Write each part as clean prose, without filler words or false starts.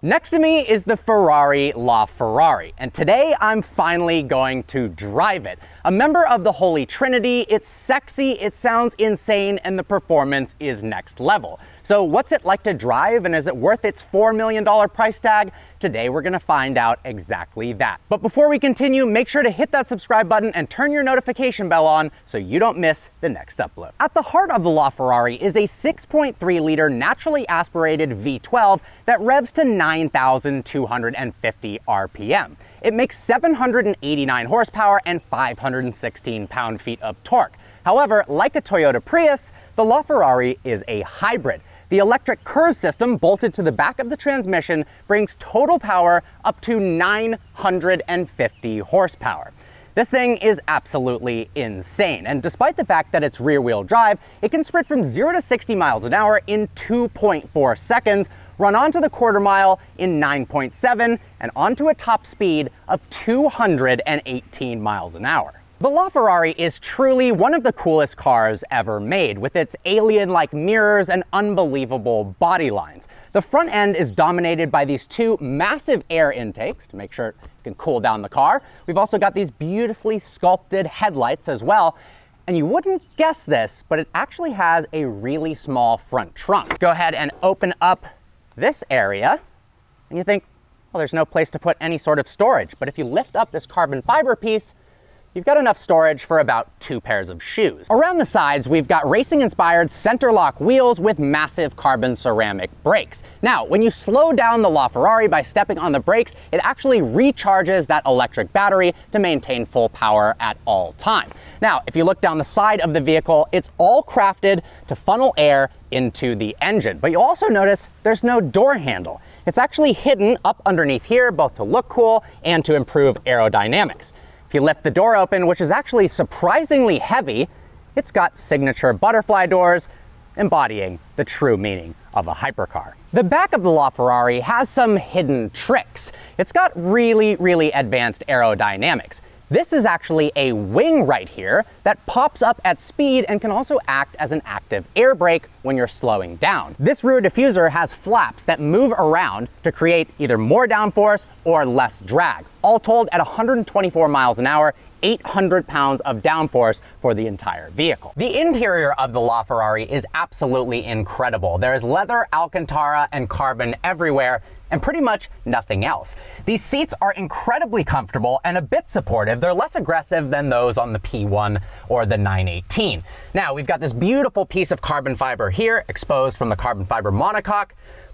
Next to me is the Ferrari LaFerrari, and today I'm finally going to drive it. A member of the Holy Trinity, it's sexy, it sounds insane, and the performance is next level. So what's it like to drive, and is it worth its $4 million price tag? Today we're gonna find out exactly that. But before we continue, make sure to hit that subscribe button and turn your notification bell on so you don't miss the next upload. At the heart of the LaFerrari is a 6.3 liter naturally aspirated V12 that revs to 9,250 RPM. It makes 789 horsepower and 516 pound-feet of torque. However, like a Toyota Prius, the LaFerrari is a hybrid. The electric KERS system bolted to the back of the transmission brings total power up to 950 horsepower. This thing is absolutely insane, and despite the fact that it's rear-wheel drive, it can sprint from 0 to 60 miles an hour in 2.4 seconds, run onto the quarter mile in 9.7, and onto a top speed of 218 miles an hour. The LaFerrari is truly one of the coolest cars ever made, with its alien-like mirrors and unbelievable body lines. The front end is dominated by these two massive air intakes to make sure it can cool down the car. We've also got these beautifully sculpted headlights as well. And you wouldn't guess this, but it actually has a really small front trunk. Go ahead and open up this area, and you think, well, there's no place to put any sort of storage. But if you lift up this carbon fiber piece, you've got enough storage for about 2 pairs of shoes. Around the sides, we've got racing-inspired center-lock wheels with massive carbon ceramic brakes. Now, when you slow down the LaFerrari by stepping on the brakes, it actually recharges that electric battery to maintain full power at all times. Now, if you look down the side of the vehicle, it's all crafted to funnel air into the engine. But you'll also notice there's no door handle. It's actually hidden up underneath here, both to look cool and to improve aerodynamics. If you lift the door open, which is actually surprisingly heavy, it's got signature butterfly doors, embodying the true meaning of a hypercar. The back of the LaFerrari has some hidden tricks. It's got really advanced aerodynamics. This is actually a wing right here that pops up at speed and can also act as an active air brake when you're slowing down. This rear diffuser has flaps that move around to create either more downforce or less drag. All told, at 124 miles an hour, 800 pounds of downforce for the entire vehicle. The interior of the LaFerrari is absolutely incredible. There's leather, Alcantara, and carbon everywhere, and pretty much nothing else. These seats are incredibly comfortable and a bit supportive. They're less aggressive than those on the P1 or the 918. Now, we've got this beautiful piece of carbon fiber here, exposed from the carbon fiber monocoque,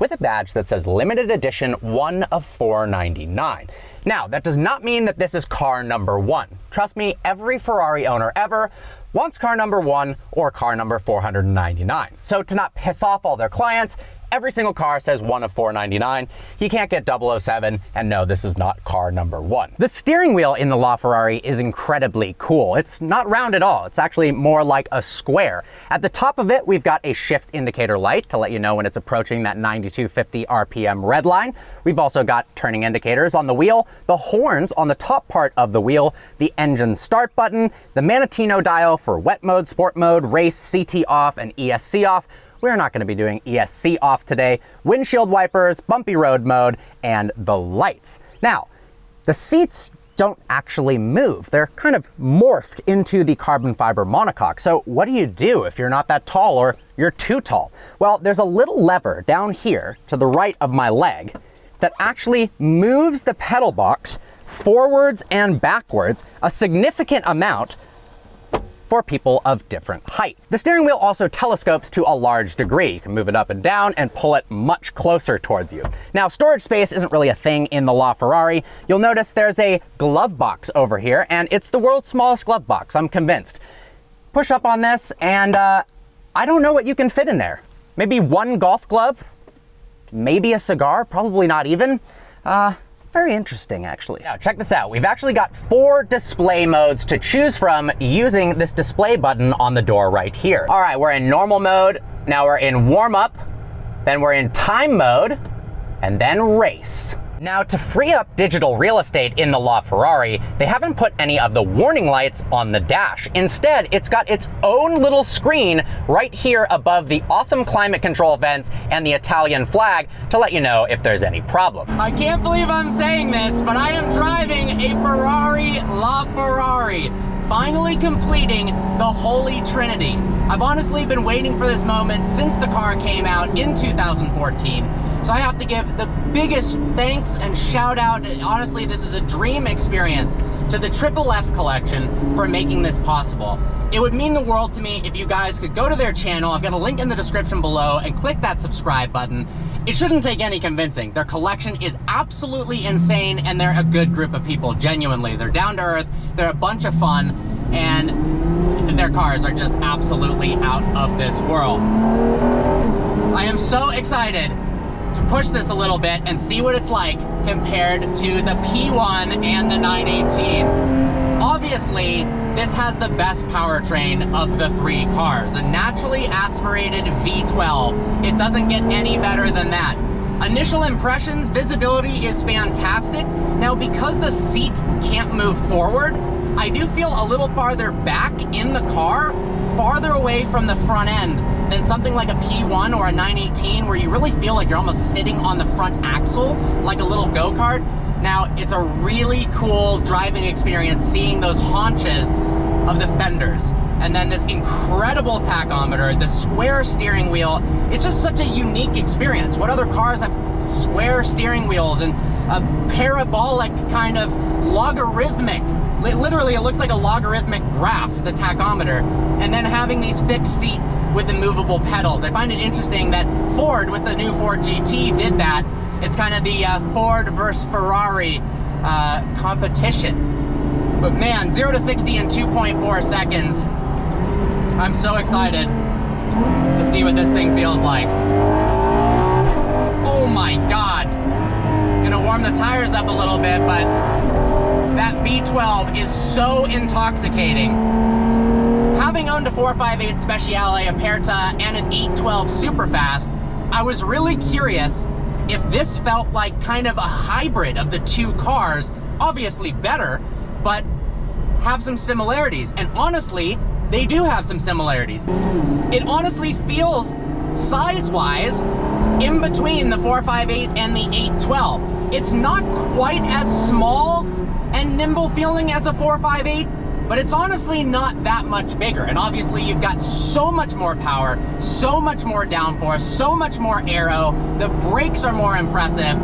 with a badge that says limited edition 1 of 499. Now, that does not mean that this is car number 1. Trust me, every Ferrari owner ever wants car number 1 or car number 499. So to not piss off all their clients, every single car says 1 of 499. You can't get 007, and no, this is not car number 1. The steering wheel in the LaFerrari is incredibly cool. It's not round at all. It's actually more like a square. At the top of it, we've got a shift indicator light to let you know when it's approaching that 9,250 RPM red line. We've also got turning indicators on the wheel, the horns on the top part of the wheel, the engine start button, the Manatino dial for wet mode, sport mode, race, CT off, and ESC off. We're not going to be doing ESC off today. Windshield wipers, bumpy road mode, and the lights. Now, the seats don't actually move. They're kind of morphed into the carbon fiber monocoque. So what do you do if you're not that tall or you're too tall? Well, there's a little lever down here to the right of my leg that actually moves the pedal box forwards and backwards a significant amount for people of different heights. The steering wheel also telescopes to a large degree. You can move it up and down and pull it much closer towards you. Now, storage space isn't really a thing in the LaFerrari. You'll notice there's a glove box over here, and it's the world's smallest glove box, I'm convinced. Push up on this, and I don't know what you can fit in there. Maybe one golf glove, maybe a cigar, probably not even. Very interesting, actually. Now, check this out. We've actually got 4 display modes to choose from using this display button on the door right here. All right, we're in normal mode. Now we're in warm up, then we're in time mode, and then race. Now, to free up digital real estate in the LaFerrari, they haven't put any of the warning lights on the dash. Instead, it's got its own little screen right here above the awesome climate control vents and the Italian flag to let you know if there's any problem. I can't believe I'm saying this, but I am driving a Ferrari LaFerrari, finally completing the Holy Trinity. I've honestly been waiting for this moment since the car came out in 2014. So I have to give the biggest thanks and shout out. Honestly, this is a dream experience to the Triple F collection for making this possible. It would mean the world to me if you guys could go to their channel. I've got a link in the description below and click that subscribe button. It shouldn't take any convincing. Their collection is absolutely insane and they're a good group of people, genuinely. They're down to earth, they're a bunch of fun, and their cars are just absolutely out of this world. I am so excited to push this a little bit and see what it's like compared to the P1 and the 918. Obviously, this has the best powertrain of the three cars, a naturally aspirated V12. It doesn't get any better than that. Initial impressions, visibility is fantastic. Now, because the seat can't move forward, I do feel a little farther back in the car, farther away from the front end than something like a P1 or a 918, where you really feel like you're almost sitting on the front axle like a little go-kart. Now, it's a really cool driving experience seeing those haunches of the fenders, and then this incredible tachometer, the square steering wheel. It's just such a unique experience. What other cars have square steering wheels and a parabolic kind of logarithmic, literally it looks like a logarithmic graph, the tachometer, and then having these fixed seats with the movable pedals. I find it interesting that Ford with the new Ford GT did that. It's kind of the Ford versus Ferrari competition. But man, 0 to 60 in 2.4 seconds. I'm so excited to see what this thing feels like. Oh my God. Gonna warm the tires up a little bit, but that V12 is so intoxicating. Having owned a 458 Speciale Aperta and an 812 Superfast, I was really curious if this felt like kind of a hybrid of the two cars, obviously better, but have some similarities. And honestly, they do have some similarities. It honestly feels size-wise in between the 458 and the 812. It's not quite as small and nimble feeling as a 458, but it's honestly not that much bigger. And obviously you've got so much more power, so much more downforce, so much more aero, the brakes are more impressive,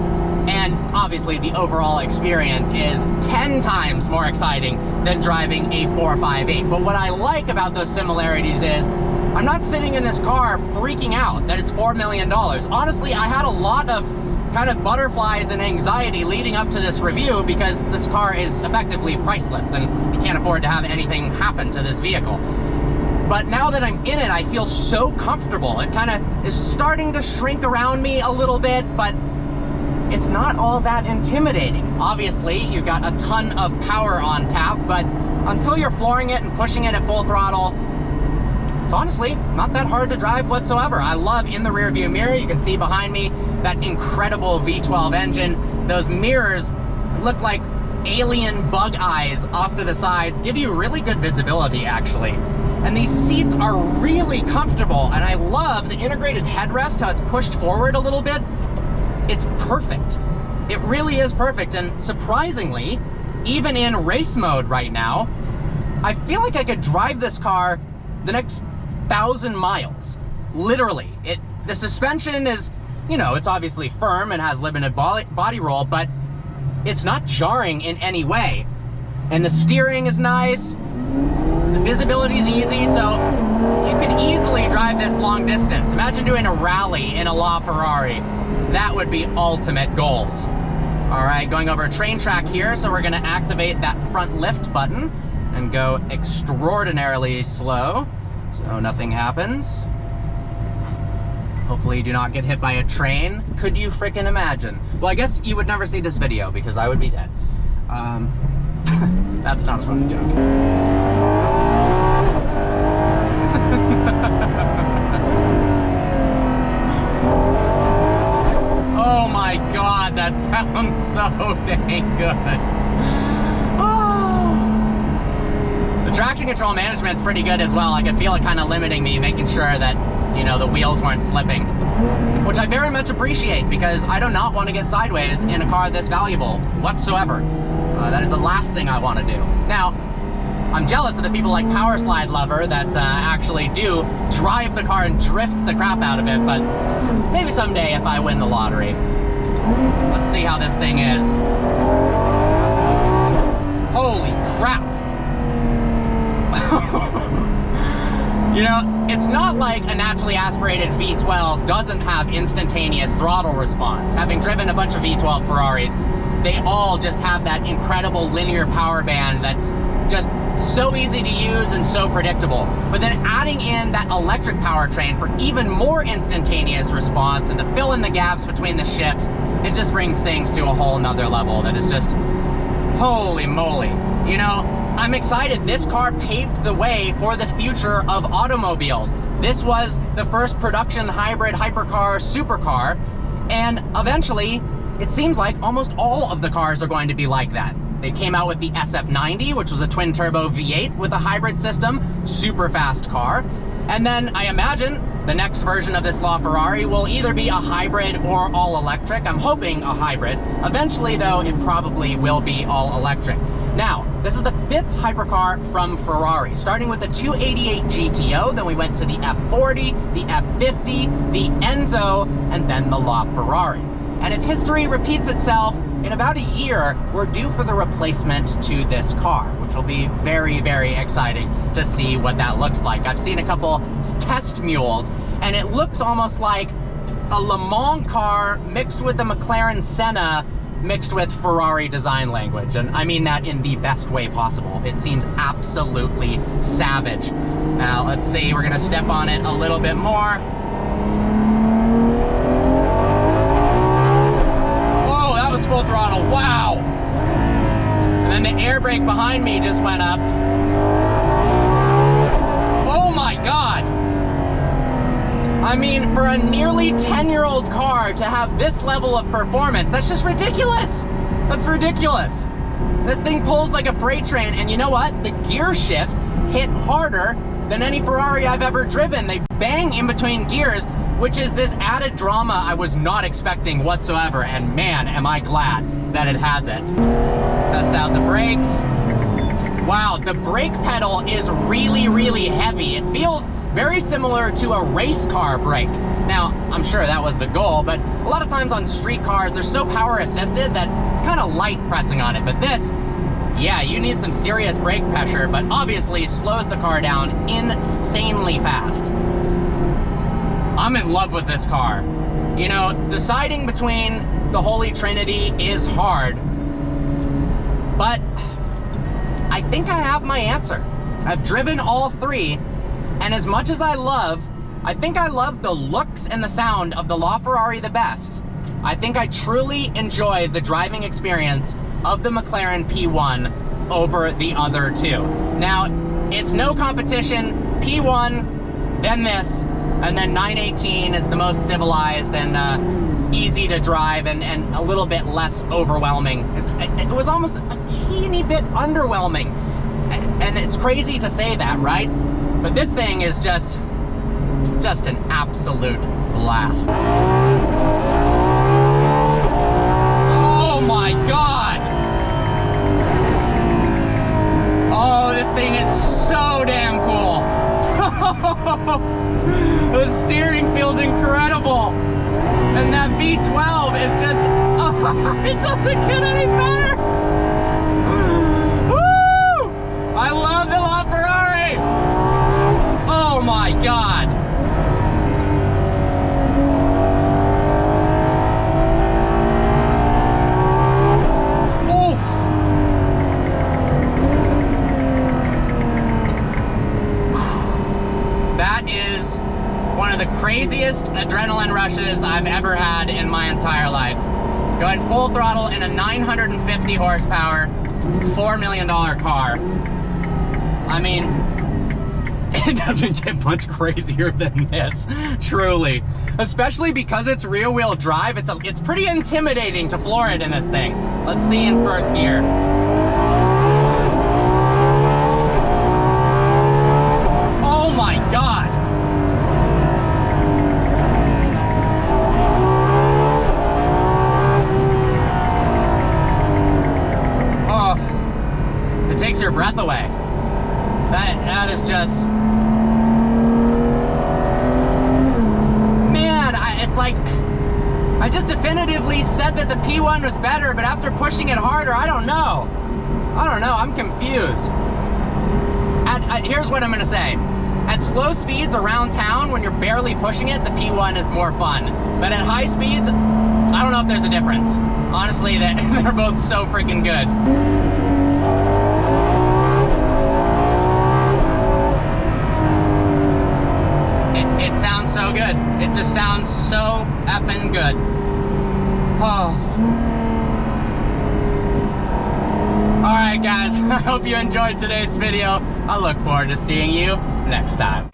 and obviously the overall experience is 10 times more exciting than driving a 458. But what I like about those similarities is I'm not sitting in this car freaking out that it's $4 million. Honestly, I had a lot of kind of butterflies and anxiety leading up to this review because this car is effectively priceless and you can't afford to have anything happen to this vehicle. But now that I'm in it, I feel so comfortable. It kind of is starting to shrink around me a little bit, but it's not all that intimidating. Obviously, you've got a ton of power on tap, but until you're flooring it and pushing it at full throttle, it's honestly not that hard to drive whatsoever. I love in the rear view mirror, you can see behind me that incredible V12 engine. Those mirrors look like alien bug eyes off to the sides, give you really good visibility actually. And these seats are really comfortable, and I love the integrated headrest, how it's pushed forward a little bit. It's perfect. It really is perfect, and surprisingly, even in race mode right now, I feel like I could drive this car the next 1,000 miles. Literally. The suspension is, you know, it's obviously firm and has limited body roll, but it's not jarring in any way. And the steering is nice, the visibility is easy, so you can easily drive this long distance. Imagine doing a rally in a LaFerrari. That would be ultimate goals. All right, going over a train track here, so we're gonna activate that front lift button and go extraordinarily slow, so nothing happens. Hopefully you do not get hit by a train. Could you frickin' imagine? Well, I guess you would never see this video because I would be dead. That's not a funny joke. Oh my my God, that sounds so dang good. The traction control management's pretty good as well. I could feel it kind of limiting me, making sure that, you know, the wheels weren't slipping, which I very much appreciate because I do not want to get sideways in a car this valuable whatsoever. That is the last thing I want to do. Now, I'm jealous of the people like Power Slide Lover that actually do drive the car and drift the crap out of it, but maybe someday if I win the lottery. Let's see how this thing is. Holy crap. You know, it's not like a naturally aspirated V12 doesn't have instantaneous throttle response. Having driven a bunch of V12 Ferraris, they all just have that incredible linear power band that's just so easy to use and so predictable. But then adding in that electric powertrain for even more instantaneous response and to fill in the gaps between the shifts, it just brings things to a whole nother level that is just, holy moly. You know, I'm excited. This car paved the way for the future of automobiles. This was the first production hybrid hypercar supercar, and eventually it seems like almost all of the cars are going to be like that. They came out with the SF90, which was a twin-turbo V8 with a hybrid system, super fast car. And then I imagine the next version of this LaFerrari will either be a hybrid or all-electric. I'm hoping a hybrid. Eventually, though, it probably will be all-electric. Now, this is the 5th hypercar from Ferrari, starting with the 288 GTO, then we went to the F40, the F50, the Enzo, and then the LaFerrari. And if history repeats itself, in about a year, we're due for the replacement to this car, which will be very, very exciting to see what that looks like. I've seen a couple test mules, and it looks almost like a Le Mans car mixed with the McLaren Senna mixed with Ferrari design language. And I mean that in the best way possible. It seems absolutely savage. Now, let's see, we're gonna step on it a little bit more. Full throttle, wow! And then the air brake behind me just went up. Oh my God! I mean, for a nearly 10-year-old car to have this level of performance, that's just ridiculous! That's ridiculous! This thing pulls like a freight train, and you know what? The gear shifts hit harder than any Ferrari I've ever driven. They bang in between gears, which is this added drama I was not expecting whatsoever, and man, am I glad that it has it. Let's test out the brakes. Wow, the brake pedal is really, really heavy. It feels very similar to a race car brake. Now, I'm sure that was the goal, but a lot of times on street cars, they're so power assisted that it's kind of light pressing on it, but this, yeah, you need some serious brake pressure, but obviously slows the car down insanely fast. I'm in love with this car. You know, deciding between the Holy Trinity is hard, but I think I have my answer. I've driven all three, and as much as I think I love the looks and the sound of the LaFerrari the best. I think I truly enjoy the driving experience of the McLaren P1 over the other two. Now, it's no competition. P1, then this, and then 918 is the most civilized and easy to drive and a little bit less overwhelming. It was almost a teeny bit underwhelming. And it's crazy to say that, right? But this thing is just an absolute blast. Oh my God! Oh, this thing is so damn cool. The steering feels incredible. And that V12 is just, oh, it doesn't get any better. Woo! I love the LaFerrari. Oh my God. That is one of the craziest adrenaline rushes I've ever had in my entire life. Going full throttle in a 950 horsepower, $4 million car. I mean, It doesn't get much crazier than this, truly. Especially because it's rear-wheel drive, it's pretty intimidating to floor it in this thing. Let's see in first gear. Oh my God! Oh, it takes your breath away. That is just... Man, it's like... I just definitively said that the P1 was better, but after pushing it harder, I don't know. I'm confused. Here's what I'm gonna say. At slow speeds around town, when you're barely pushing it, the P1 is more fun. But at high speeds, I don't know if there's a difference. Honestly, they're both so freaking good. It sounds so good. It just sounds so effing good. Oh. Alright guys, I hope you enjoyed today's video. I look forward to seeing you next time.